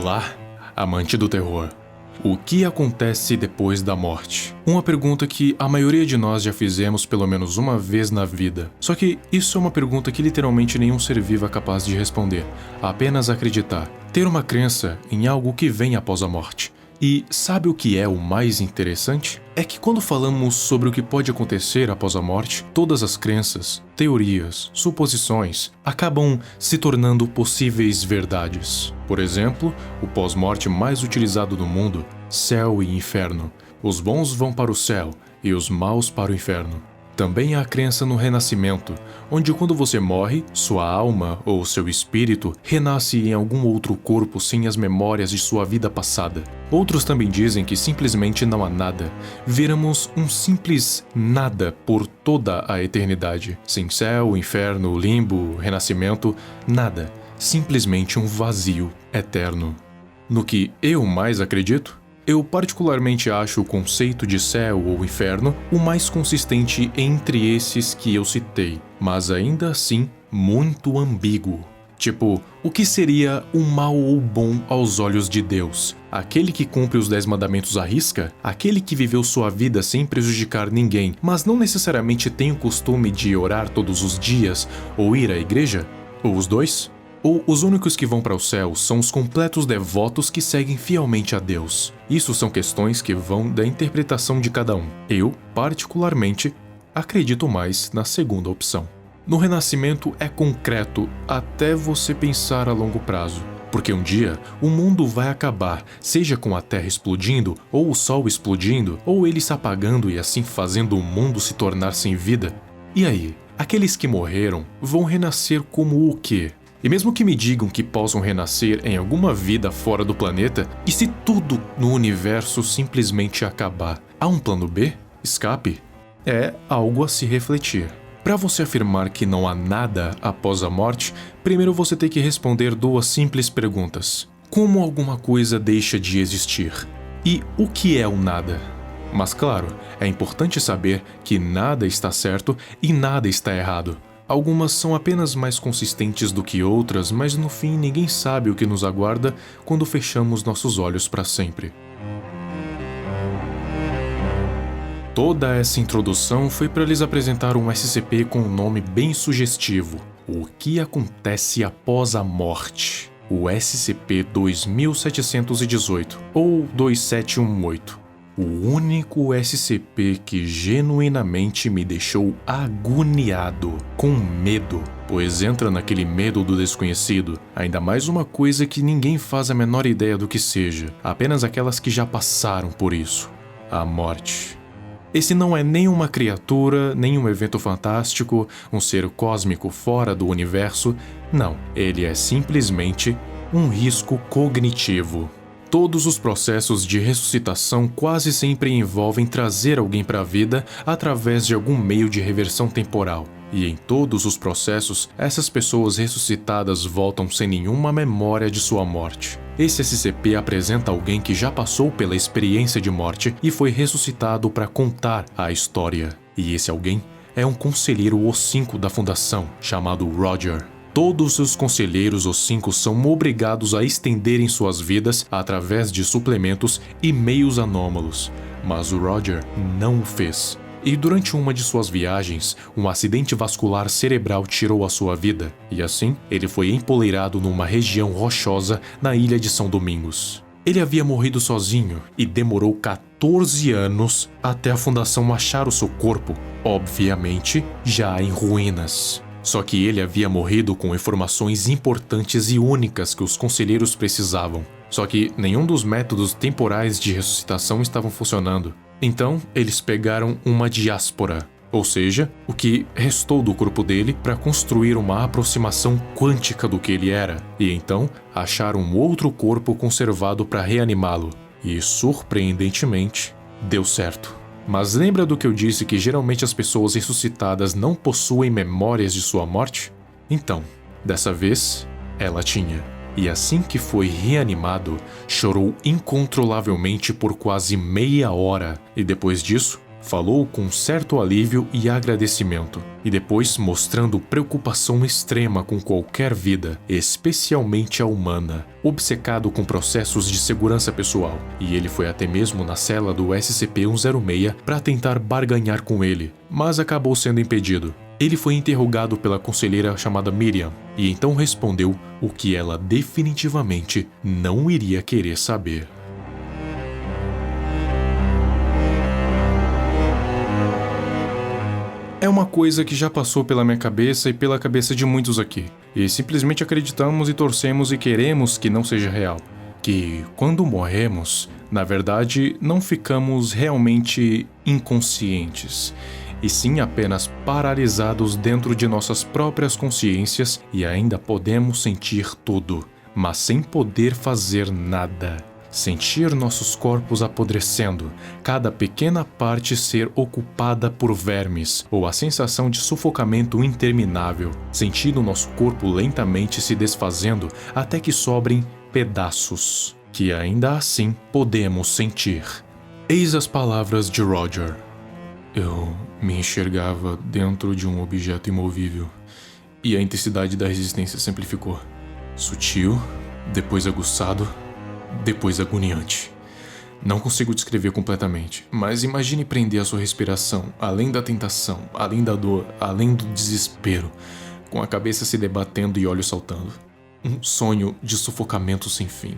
Olá, amante do terror. O que acontece depois da morte? Uma pergunta que a maioria de nós já fizemos pelo menos uma vez na vida. Só que isso é uma pergunta que literalmente nenhum ser vivo é capaz de responder. Apenas acreditar. Ter uma crença em algo que vem após a morte. E sabe o que é o mais interessante? É que quando falamos sobre o que pode acontecer após a morte, todas as crenças, teorias, suposições acabam se tornando possíveis verdades. Por exemplo, o pós-morte mais utilizado no mundo, céu e inferno. Os bons vão para o céu e os maus para o inferno. Também há a crença no renascimento, onde quando você morre, sua alma ou seu espírito renasce em algum outro corpo sem as memórias de sua vida passada. Outros também dizem que simplesmente não há nada. Viramos um simples nada por toda a eternidade. Sem céu, inferno, limbo, renascimento, nada. Simplesmente um vazio eterno. No que eu mais acredito? Eu particularmente acho o conceito de céu ou inferno o mais consistente entre esses que eu citei, mas ainda assim muito ambíguo. Tipo, o que seria o mal ou bom aos olhos de Deus? Aquele que cumpre os 10 mandamentos à risca? Aquele que viveu sua vida sem prejudicar ninguém, mas não necessariamente tem o costume de orar todos os dias ou ir à igreja? Ou os dois? Ou os únicos que vão para o céu são os completos devotos que seguem fielmente a Deus? Isso são questões que vão da interpretação de cada um. Eu, particularmente, acredito mais na segunda opção. No renascimento é concreto até você pensar a longo prazo. Porque um dia o mundo vai acabar, seja com a Terra explodindo, ou o Sol explodindo, ou ele se apagando e assim fazendo o mundo se tornar sem vida. E aí, aqueles que morreram vão renascer como o quê? E mesmo que me digam que possam renascer em alguma vida fora do planeta, e se tudo no universo simplesmente acabar? Há um plano B? Escape? É algo a se refletir. Para você afirmar que não há nada após a morte, primeiro você tem que responder duas simples perguntas. Como alguma coisa deixa de existir? E o que é o nada? Mas claro, é importante saber que nada está certo e nada está errado. Algumas são apenas mais consistentes do que outras, mas no fim ninguém sabe o que nos aguarda quando fechamos nossos olhos para sempre. Toda essa introdução foi para lhes apresentar um SCP com um nome bem sugestivo: O que acontece após a morte? O SCP-2718 ou 2718. O único SCP que genuinamente me deixou agoniado, com medo, pois entra naquele medo do desconhecido, ainda mais uma coisa que ninguém faz a menor ideia do que seja, apenas aquelas que já passaram por isso: a morte. Esse não é nem uma criatura, nem um evento fantástico, um ser cósmico fora do universo, não, ele é simplesmente um risco cognitivo. Todos os processos de ressuscitação quase sempre envolvem trazer alguém para a vida através de algum meio de reversão temporal. E em todos os processos, essas pessoas ressuscitadas voltam sem nenhuma memória de sua morte. Esse SCP apresenta alguém que já passou pela experiência de morte e foi ressuscitado para contar a história. E esse alguém é um conselheiro O5 da Fundação, chamado Roger. Todos os conselheiros O5 são obrigados a estenderem suas vidas através de suplementos e meios anômalos, mas o Roger não o fez. E durante uma de suas viagens, um acidente vascular cerebral tirou a sua vida, e assim ele foi empoleirado numa região rochosa na ilha de São Domingos. Ele havia morrido sozinho e demorou 14 anos até a Fundação achar o seu corpo, obviamente já em ruínas. Só que ele havia morrido com informações importantes e únicas que os conselheiros precisavam. Só que nenhum dos métodos temporais de ressuscitação estavam funcionando. Então, eles pegaram uma diáspora, ou seja, o que restou do corpo dele, para construir uma aproximação quântica do que ele era. E então, acharam um outro corpo conservado para reanimá-lo. E, surpreendentemente, deu certo. Mas lembra do que eu disse que geralmente as pessoas ressuscitadas não possuem memórias de sua morte? Então, dessa vez, ela tinha. E assim que foi reanimado, chorou incontrolavelmente por quase meia hora e depois disso, Falou com certo alívio e agradecimento, e depois mostrando preocupação extrema com qualquer vida, especialmente a humana, obcecado com processos de segurança pessoal, e ele foi até mesmo na cela do SCP-106 para tentar barganhar com ele, mas acabou sendo impedido. Ele foi interrogado pela conselheira chamada Miriam, e então respondeu o que ela definitivamente não iria querer saber. É uma coisa que já passou pela minha cabeça e pela cabeça de muitos aqui. E simplesmente acreditamos e torcemos e queremos que não seja real. Que quando morremos, na verdade, não ficamos realmente inconscientes, e sim apenas paralisados dentro de nossas próprias consciências e ainda podemos sentir tudo, mas sem poder fazer nada. Sentir nossos corpos apodrecendo, cada pequena parte ser ocupada por vermes, ou a sensação de sufocamento interminável, sentindo nosso corpo lentamente se desfazendo até que sobrem pedaços, que ainda assim podemos sentir. Eis as palavras de Roger. Eu me enxergava dentro de um objeto imovível, e a intensidade da resistência se amplificou. Sutil, depois aguçado, depois agoniante. Não consigo descrever completamente, mas imagine prender a sua respiração, além da tentação, além da dor, além do desespero, com a cabeça se debatendo e olhos saltando. Um sonho de sufocamento sem fim.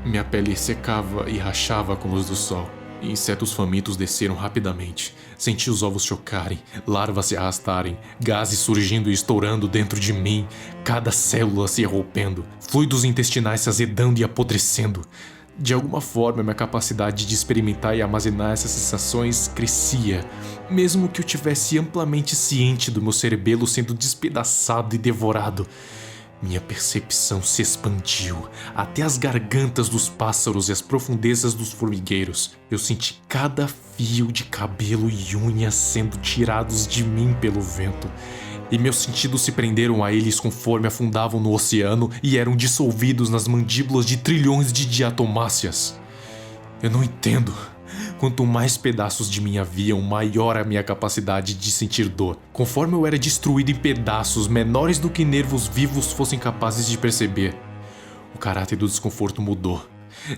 Minha pele secava e rachava com a luz do sol. E insetos famintos desceram rapidamente. Senti os ovos chocarem, larvas se arrastarem, gases surgindo e estourando dentro de mim, cada célula se rompendo, fluidos intestinais se azedando e apodrecendo. De alguma forma, minha capacidade de experimentar e armazenar essas sensações crescia, mesmo que eu tivesse amplamente ciente do meu cerebelo sendo despedaçado e devorado. Minha percepção se expandiu até as gargantas dos pássaros e as profundezas dos formigueiros. Eu senti cada fio de cabelo e unha sendo tirados de mim pelo vento. E meus sentidos se prenderam a eles conforme afundavam no oceano e eram dissolvidos nas mandíbulas de trilhões de diatomáceas. Eu não entendo. Quanto mais pedaços de mim haviam, maior a minha capacidade de sentir dor. Conforme eu era destruído em pedaços menores do que nervos vivos fossem capazes de perceber, o caráter do desconforto mudou.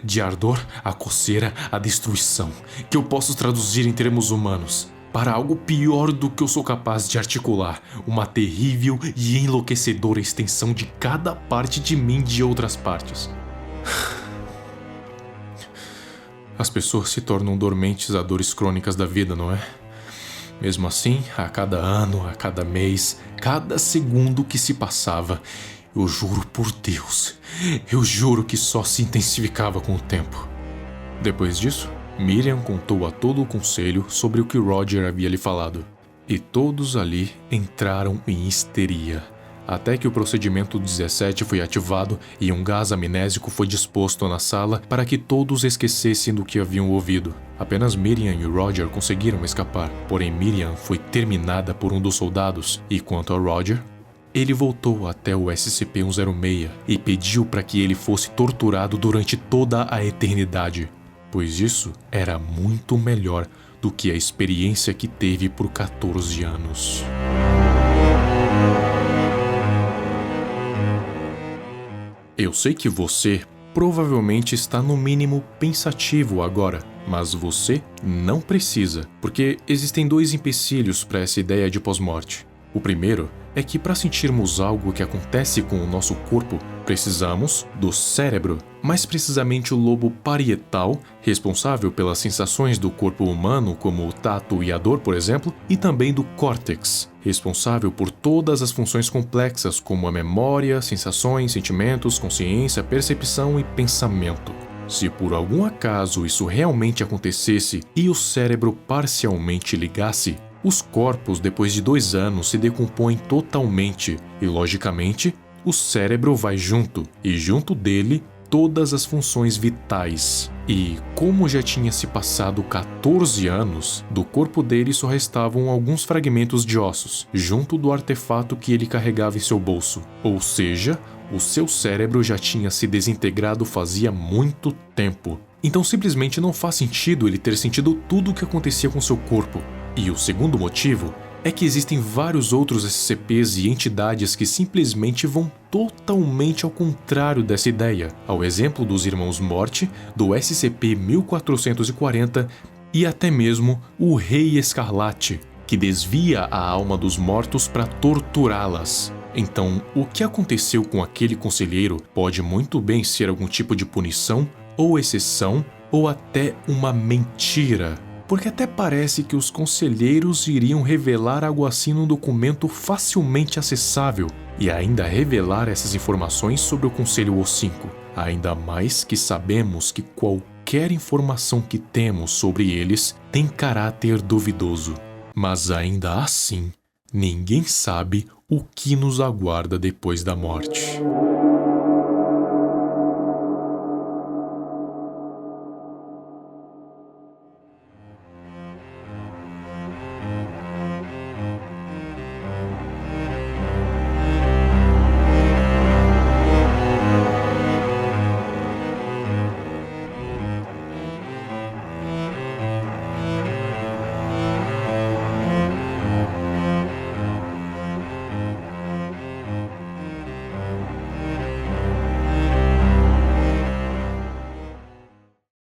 De ardor, a coceira, a destruição, que eu posso traduzir em termos humanos, para algo pior do que eu sou capaz de articular, uma terrível e enlouquecedora extensão de cada parte de mim de outras partes. As pessoas se tornam dormentes a dores crônicas da vida, não é? Mesmo assim, a cada ano, a cada mês, cada segundo que se passava, eu juro por Deus, eu juro que só se intensificava com o tempo. Depois disso, Miriam contou a todo o conselho sobre o que Roger havia lhe falado, e todos ali entraram em histeria. Até que o procedimento 17 foi ativado e um gás amnésico foi disposto na sala para que todos esquecessem do que haviam ouvido. Apenas Miriam e Roger conseguiram escapar, porém Miriam foi terminada por um dos soldados, e quanto a Roger, ele voltou até o SCP-106 e pediu para que ele fosse torturado durante toda a eternidade, pois isso era muito melhor do que a experiência que teve por 14 anos. Eu sei que você provavelmente está no mínimo pensativo agora, mas você não precisa, porque existem dois empecilhos para essa ideia de pós-morte. O primeiro é que para sentirmos algo que acontece com o nosso corpo, precisamos do cérebro, mais precisamente o lobo parietal, responsável pelas sensações do corpo humano, como o tato e a dor, por exemplo, e também do córtex, responsável por todas as funções complexas como a memória, sensações, sentimentos, consciência, percepção e pensamento. Se por algum acaso isso realmente acontecesse e o cérebro parcialmente ligasse, os corpos, depois de 2 anos, se decompõem totalmente e, logicamente, o cérebro vai junto, e junto dele, todas as funções vitais. E, como já tinha se passado 14 anos, do corpo dele só restavam alguns fragmentos de ossos, junto do artefato que ele carregava em seu bolso. Ou seja, o seu cérebro já tinha se desintegrado fazia muito tempo. Então simplesmente não faz sentido ele ter sentido tudo o que acontecia com seu corpo. E o segundo motivo é que existem vários outros SCPs e entidades que simplesmente vão totalmente ao contrário dessa ideia, ao exemplo dos Irmãos Morte, do SCP-1440 e até mesmo o Rei Escarlate, que desvia a alma dos mortos para torturá-las. Então, o que aconteceu com aquele conselheiro pode muito bem ser algum tipo de punição, ou exceção, ou até uma mentira. Porque até parece que os conselheiros iriam revelar algo assim num documento facilmente acessável, e ainda revelar essas informações sobre o Conselho O5. Ainda mais que sabemos que qualquer informação que temos sobre eles tem caráter duvidoso. Mas ainda assim, ninguém sabe o que nos aguarda depois da morte.